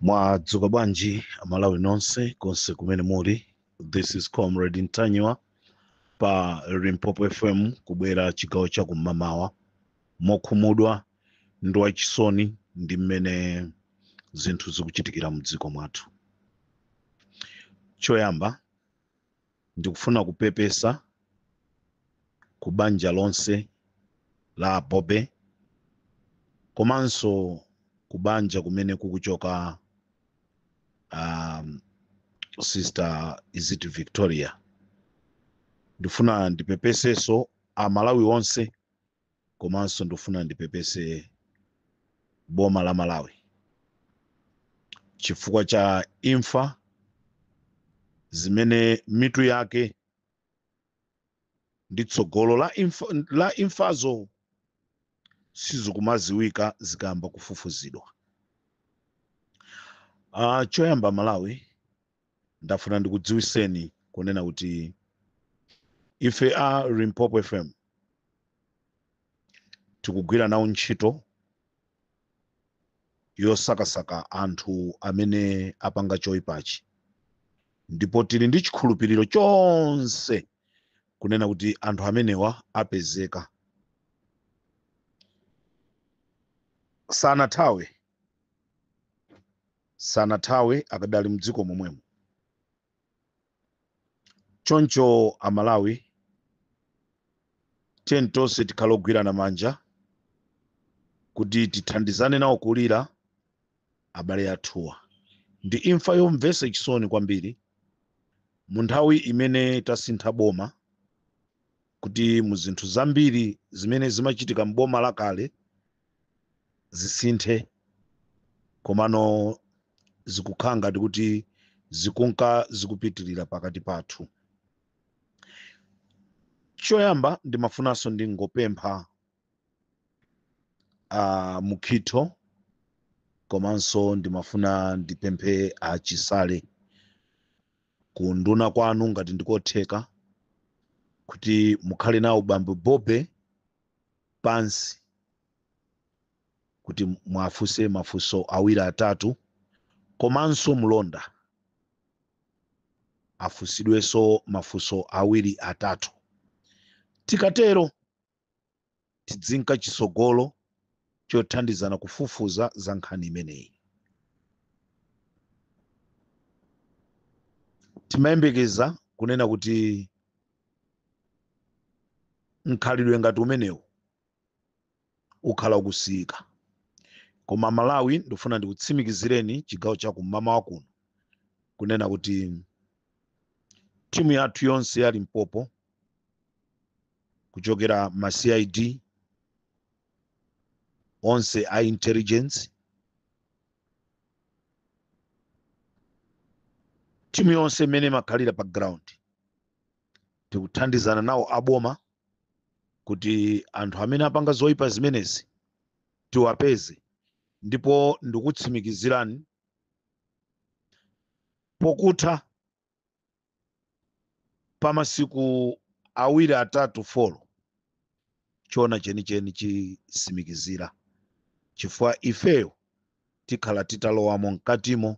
Mwadzuka bwanji Amalawi nonse konse kumene muli. This is Comrade Ntanywa pa Limpopo FM kubwera chigawo cha kum'mawa mokhumudwa ndi wachisoni ndi mmene zinthu zikuchitikira mdziko mwathu. Choyamba ndikufuna kupepesa ku banja lonse la Bobe komanso ku banja kumene kukuchoka Sister Iziti Victoria. Ndifuna ndipepeseso Amalawi onse komanso ndifuna ndipepese boma la Malawi chifukwa cha imfa zimene mitu yake ndi tsogolo la imfazo sizikumaziwika zikamba kufufuzidwa. Choyamba Malawi ndafuna ndikudziwiseni kunena kuti ife a Limpopo FM tikugwira nawo ntchito yosakasaka anthu amene apanga choyipachi, ndipo tili ndi chikhulupiriro chonse kunena kuti anthu amenewa apezeka. sanathawe akadali mdziko momwemo. Choncho Amalawi tiyeni tonse tikhale ogwirana manja kuti tithandizane nawo kulira abale athuwa. Ndi imfa yomvetsa chisoni kwambiri mu nthawi imene tasintha boma, kuti mu zinthu zambiri zimene zimachitika m'boma lakale zisinthe, komano zikukhala ngati kuti zikunka zikupitirira pakati pathu. Choyamba ndimafunanso ndingopempha Mukhito komanso ndimafuna ndipemphe achisale ku nduna kwanu ngati ndikotheka kuti mukhale nawo bambo Bobe pansi kuti mwafunse mafunso awiri atatu, komanso mlonda afunsidwenso mafunso awiri atatu. Tikatero tidzinka chisogolo chothandizana kufufuza za nkhani imeneyi. Timayembekeza kunena kuti mkhalidwe ngati umenewu ukhala ukusiyika, koma Malawi ndifuna ndikutsimikizireni chigawo cha kum'mawa kuno kunena kuti timu yathu yonse ya Limpopo kuchokera ma CID onse a intelligence, timu yonse imene makhalira pa ground tikuthandizana nawo aboma kuti anthu amene apanga zoyipa zimenezi tiwapeze, ndipo ndikutsimikizirani pokutha pa masiku awiri atatu folo chona chenicheni chisimikizira, chifukwa ifeyo tikhala titalowamo mkatimo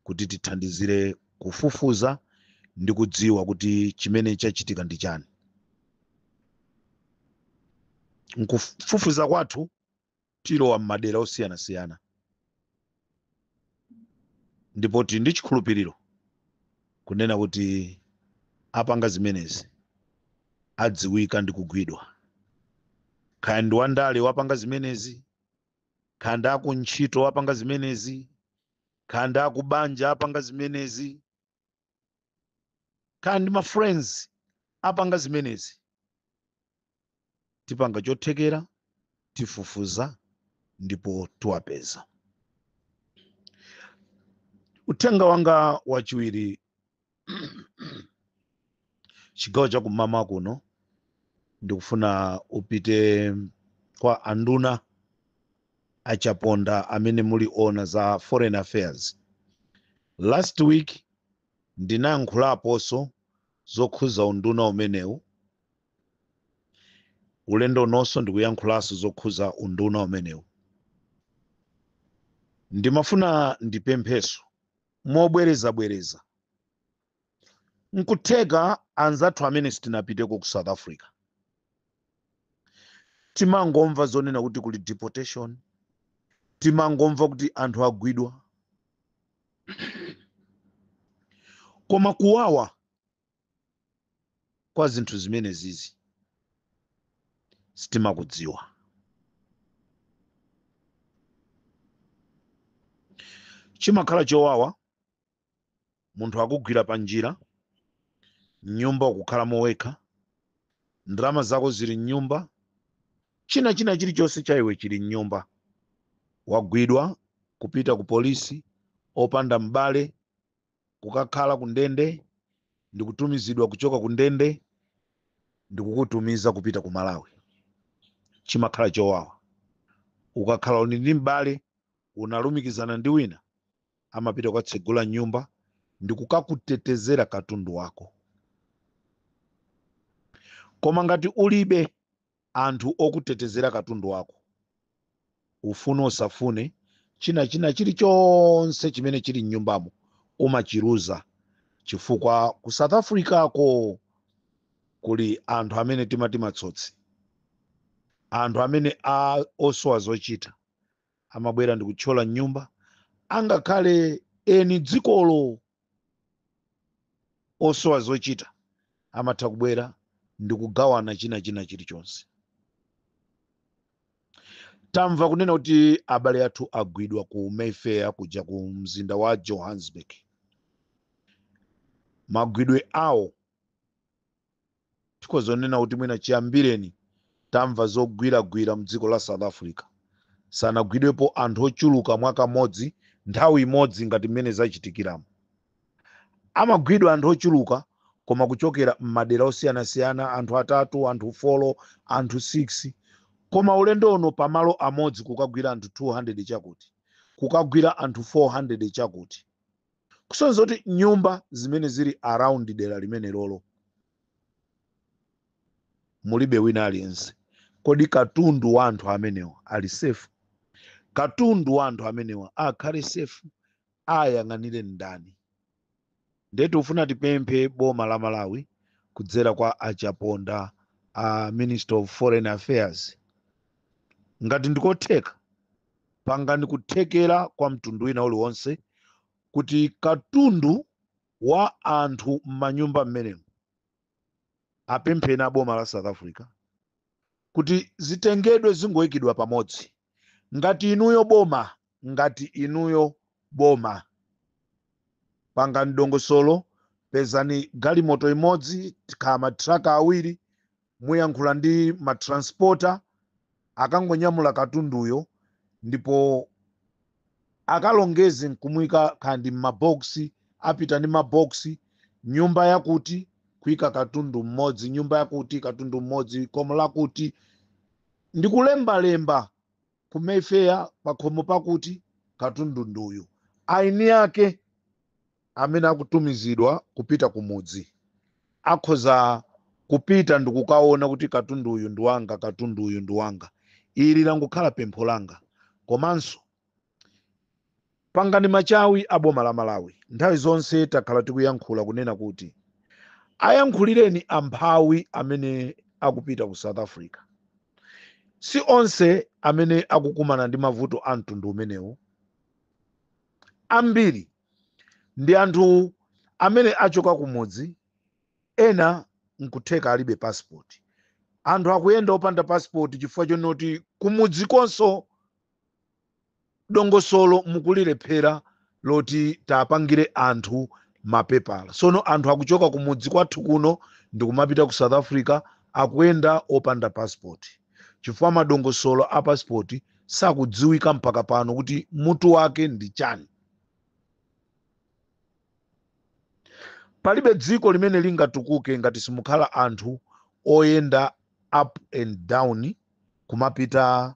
kuti tithandizire kufufuza ndi kudziwa kuti chimene chachitika ndi chani. Nkufufuza kwathu tilowa m'madera osiyanasiyana, ndipo tili ndi chikhulupiriro kunena kuti apanga zimenezi adziwika ndi kugwidwa. Kaya ndi wandale wapanga zimenezi, kaya ndi akuntchito wapanga zimenezi, kaya ndi akubanja apanga zimenezi, kaya ndi ma friends apanga zimenezi, tipanga chothekera tifufuza ndipo tiwapeza. Uthenga wanga wachiwiri chigawo cha kum'mawa kuno ndikufuna upite kwa anduna achaponda amene muli ona za foreign affairs. Last week ndinayankhulaponso zokhuza unduna umenewu, ulendo nonso ndikuyankhulanso zokhuza unduna umenewu. ndimafuna ndipempheso mobwereza nkutheka anzathu amene sitinapiteko ku South Africa timangomva zonena kuti kuli deportation, timangomva kuti anthu agwidwa, koma kuwawa kwa zinthu zimene zizi sitimakudziwa. Chimakhala chowawa munthu akugwira pa njira, nyumba ukukhalamo wekha, ndalama zako zili nyumba, china chilichonse cha iwe chili nyumba, wagwidwa kupita ku polisi opanda mbale, kukakhala ku ndende, ndikutumizidwa kuchoka ku ndende ndikukutumiza kupita ku Malawi. Chimakhala chowawa. Ukakhala uli ndi mbale unalumikizana ndi wina, amapita kukatsegula nyumba ndikukakutetezera katundu wako. Koma ngati ulibe anthu okutetezera katundu wako, ufune usafune, china chilichonse chimene chili nyumbamo umachiruza, chifukwa ku South Africa ko kuli anthu amene timati matsotsi, anthu amene osowa zochita, amabwera ndikuthyola nyumba, angakhale eni dzikolo osowa zochita amatha kubwera ndikugawana china chilichonse. Tamva kunena kuti abale athu agwidwa ku Mayfair kuja ku mzinda wa Johannesburg. Magwidwe awo tikozonena kuti mwina chiyambireni tamva zogwiragwira mdziko la South Africa, sanagwidwepo anthu ochuluka mwaka modzi nthawi imodzi ngati mmene zachitikiramo. Amagwidwa anthu ochuluka koma kuchokera m'madera osiyanasiyana, anthu 3, anthu 4, anthu 6, koma ulendo uno pamalo amodzi kukagwira anthu 200 chakuti, kukagwira anthu 400 chakuti. Kusonza kuti nyumba zimene zili around dera limene lolo mulibe wina aliyense. Kodi katundu wa anthu amenewa ali safe? Katundu wa anthu amenewa akhale safe, ayang'anire ndani? Ndetu ufuna tipemphe boma la Malawi kudzera kwa achaponda Minister of Foreign Affairs, ngati ndikotheka pangani kuthekera kwa mtundu wina uliwonse kuti katundu wa anthu m'manyumba mmenemo apempheni a boma la South Africa kuti zitengedwe zingoyikidwa pamodzi. Ngati inuyo boma pangani dongosolo, pezani galimoto imodzi kaya matraka awiri, muyankhula ndi matransporter akangonyamula katunduyo, ndipo akalongeze nkumwika kandi m'maboksi, apita ndi maboksi, nyumba yakuti kuyika katundu mmodzi, nyumba yakuti katundu mmodzi, khomo lakuti, ndikulembalemba ku Mayfair pakhomo pakuti katundu nduyu. Aini yake amene akutumizidwa kupita kumudzi akhoza kupita ndikukaona kuti katundu uyu ndi wanga, katundu uyu ndi wanga. Ili langukhala pempho langa. Komanso pangani machawi a boma la Malawi. Nthawi zonse takhala tikuyankhula kunena kuti ayankhulireni amphawi amene akupita ku South Africa. Si onse amene akukumana ndi mavuto a mtundu umenewu. Ambiri ndi anthu amene achoka kumudzi, ena nkutheka alibe passport. Anthu akuyenda opanda passport chifukwa chonoti kumudzi konso dongosolo mukulilephera loti tapangire anthu mapepala. Sono anthu akuchoka kumudzi kwathu kuno ndikumapita ku South Africa akuyenda opanda passport, chifukwa madongosolo a passport sakudziwika mpaka pano kuti mutu wake ndi chani. Palibe dziko limene lingatukuke ngati simukhala anthu oyenda up and down kumapita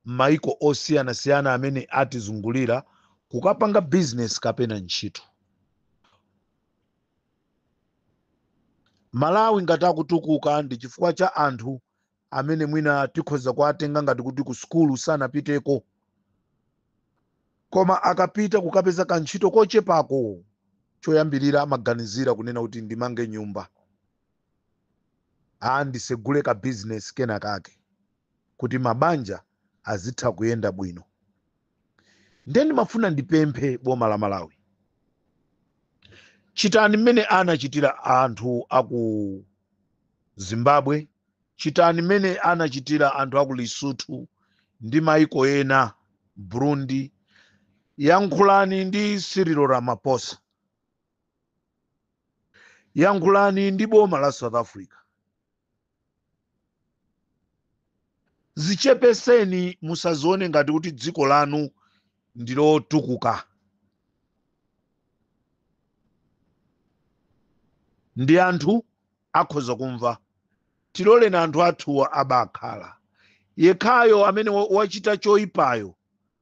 maiko osiyanasiyana amene atizungulira kukapanga business kapena ntchito. Malawi ngati akutukuka ndi chifukwa cha anthu amene mwina tikhoza kuatenga ngati kuti ku skulu sanapiteko. koma akapita kukapeza kantchito kochepako choyambirira amaganizira kunena kuti ndimange nyumba, ndisegule ka business kena kake kuti mabanja azitha kuyenda bwino. Ndeni mafuna ndipemphe boma la Malawi, chitani mmene anachitira anthu aku Zimbabwe, chitani mmene anachitira anthu aku Lesotho ndi maiko ena, Burundi. Yankhulani ndi Cyril Ramaphosa, yankhulani ndi boma la South Africa, zichepeseni, musazione ngati kuti dziko lanu ndilotukuka. Ndi anthu akhoza kumva, tiloleni anthu athuwa abakhala. Yekhayo amene wachita choyipayo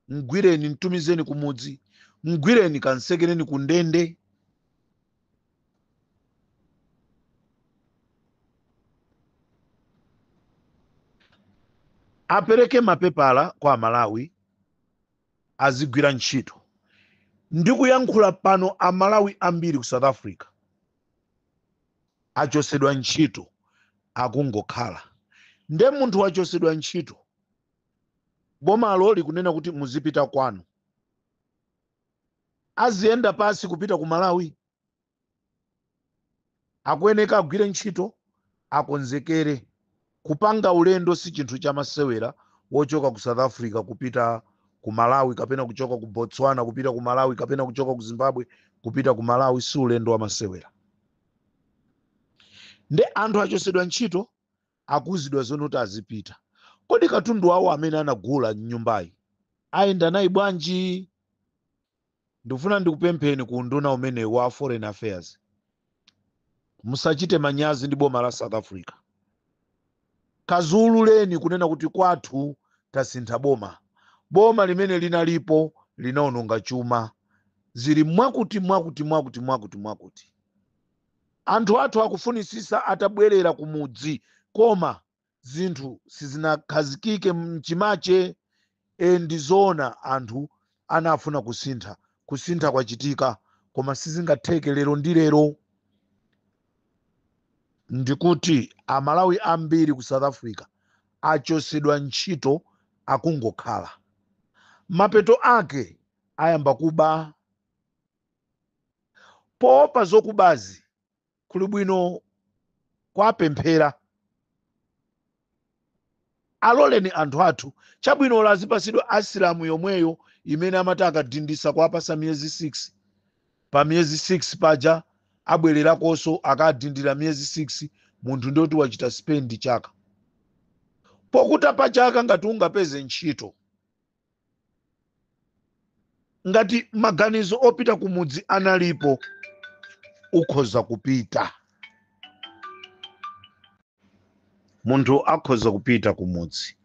mgwireni, mtumizeni kumudzi, mgwireni kansekereni kundende. Apereke mapepala kwa Malawi azigwira ntchito. Ndikuyankhula pano Amalawi ambiri ku South Africa achosedwa ntchito akungokhala. Nde munthu wachosedwa ntchito, bomalo likunena kuti muzipita kwanu, aziyenda pasi kupita ku Malawi? Akuyeneka agwire ntchito, akonzekere. Kupanga ulendo si chinthu chamasewera wochoka ku South Africa kupita ku Malawi, kapena kuchoka ku Botswana kupita ku Malawi, kapena kuchoka ku Zimbabwe kupita ku Malawi, si ulendo wa masewera. Nde anthu achosedwa ntchito akuzidwa zonoti azipita. Kodi katundu wawo amene anagula nyumbayi ayenda nayi bwanji? Ndifuna ndikupempheni ku unduna umene wa Foreign Affairs, musachite manyazi ndi boma la South Africa. Kazululeni kunena kuti kwathu tasintha boma. Boma limene linalipo linaononga chuma, zili mwakuti. Anthu athu akufunisisa atabwerera kumudzi, koma zinthu sizinakhazikike mchimache. Ndizona anthu anafuna kusintha kwachitika, koma sizingatheke lero ndi lero. Ndikuti Amalawi ambiri ku South Africa achosedwa ntchito akungokhala. Mapeto ake ayamba kuba. Poopa zokubazi kuli bwino kwapemphera. Aloleni anthu athu, chabwino lazipasidwa asilamu yomweyo imene amati akadindisa kwapasa miyezi 6. Pa miyezi 6 paja abwererakonso akadindira miyezi 6, munthu ndoti wachita spendi chaka. Pokuta pa chaka ngati ungapeze ntchito, ngati maganizo opita kumudzi analipo, ukhoza kupita. Munthu akhoza kupita kumudzi.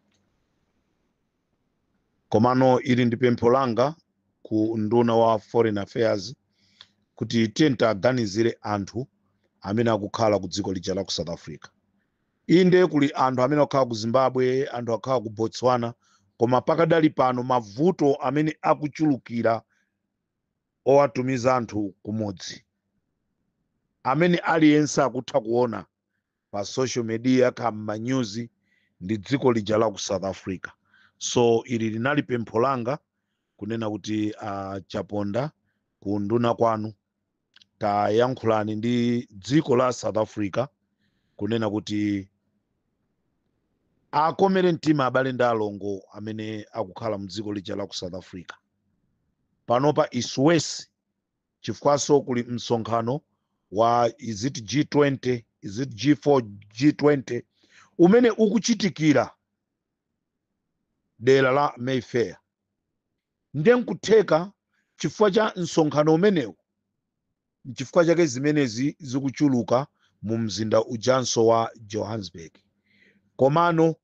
Komano ili ndi pempho langa ku nduna wa Foreign Affairs kuti tenta aganizire anthu amene akukhala ku dziko lija la ku South Africa. Inde kuli anthu amene akukhala ku Zimbabwe, anthu akukhala ku Botswana, koma pakadali pano mavuto amene akuchulukira owatumiza anthu kumudzi, amene aliyense akutha kuona pa social media kama news, ndi dziko lija la ku South Africa. So ili linali pempho langa kunena kuti chaponda ku nduna kwanu tayankhulani ndi dziko la South Africa kunena kuti akomere mtima abale ndi alongo amene akukhala mdziko lija la ku South Africa. Panopa iswesi chifukwaso kuli msonkhano wa is it G20, is it G4, G20 umene ukuchitikira dera la Mayfair. Ndiye nkutheka chifukwa cha msonkhano umenewu, chifukwa chake zimenezi zikuchuluka mu mzinda ujanso wa Johannesburg. Komano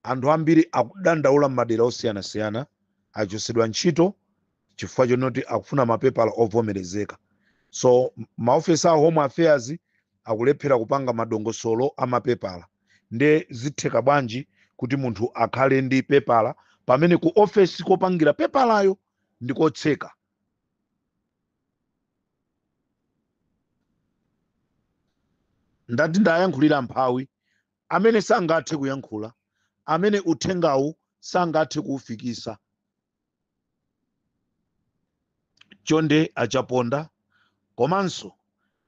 anthu ambiri akudandaula madera osiyanasiyana achosedwa ntchito chifukwa chonoti akufuna mapepala ovomerezeka. So maofesa a Home Affairs akulephera kupanga madongosolo amapepala. Nde zitheka bwanji kuti munthu akhale ndi pepala pamene ku ofesi kopangira pepalayo ndikotseka. Ndati ndayankhulira mphawi amene sangathe kuyankhula, amene uthengawu sangathe kuufikisa. Chonde achaponda, komanso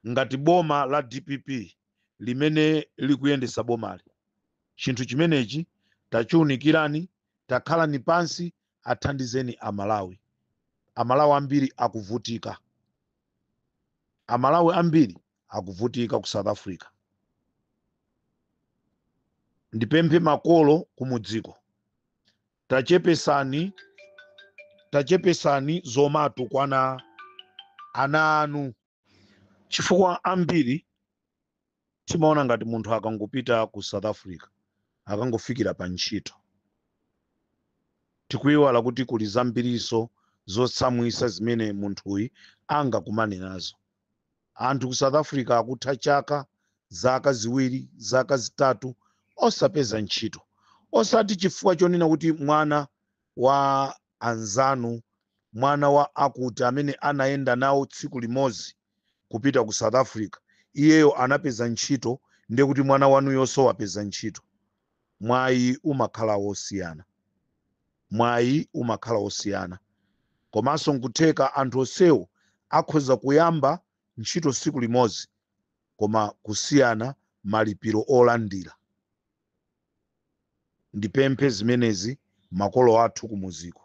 ngati boma la DPP limene likuyendesa bomali, chinthu chimenechi tachiunikirani, takhalani pansi, athandizeni Amalawi. Amalawi ambiri akuvutika. Amalawi ambiri akuvutika ku South Africa. Ndipemphe makolo kumudziko, tachepesani zomatu kwa ana anu, chifukwa ambiri timaona ngati munthu akangopita ku South Africa akangofikira pa ntchito. Tikuyiwala kuti kuli zambiriso zotsamwisa zimene munthuyi angakumane nazo. Anthu ku South Africa akutha chaka, zaka ziwiri, zaka zitatu osapeza ntchito, osati chifukwa chonena kuti mwana wa anzanu, mwana wa akuti amene anayenda nawo tsiku limodzi kupita ku South Africa iyeyo anapeza ntchito, ndiye kuti mwana wanu yonso wapeza ntchito. Mwayi umakhala wosiyana, mwayi umakhala wosiyana. Komanso nkutheka anthu onsewo akhoza kuyamba ntchito tsiku limodzi koma kusiyana malipiro olandira. Ndipemphe zimenezi makolo athu kumuziko.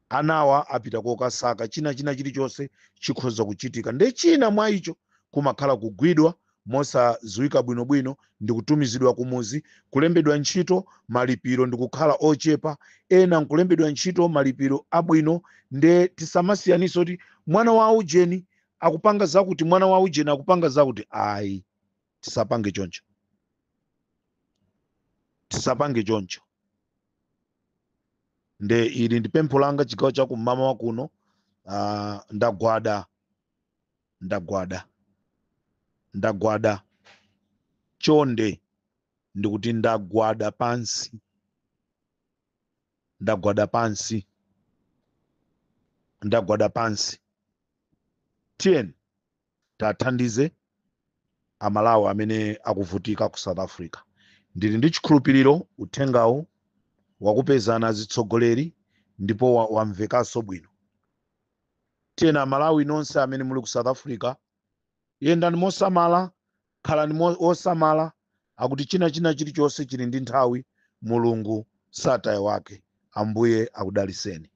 Anawa apita kokasaka china chilichonse chikhoza kuchitika, ndi china mwa icho kumakhala kugwidwa mosadziwika bwinobwino, ndi kutumizidwa kumuzi, kulembedwa ntchito, malipiro ndi kukhala ochepa, ena nkulembedwa ntchito malipiro abwino. Nde tisamasiyaniso kuti mwana wa ujeni akupanga zakuti, mwana wa ujeni akupanga zakuti. Ayi, tisapange choncho, tisapange choncho. Nde ili ndi pempho langa chigawo cha kumama wa kuno. Ndagwada chonde, ndikuti ndagwada pansi. Tiyeni tathandize Amalawi amene akuvutika ku South Africa. Ndili ndi chikhulupiriro uthengawu wakupezana zitsogoleri ndipo wamvekanso bwino. Tiyeni Amalawi nonse amene muli ku South Africa, yendani mosamala, khalani osamala, akuti china chilichonse chili ndi nthawi, Mulungu sataya wake. Ambuye akudaliseni.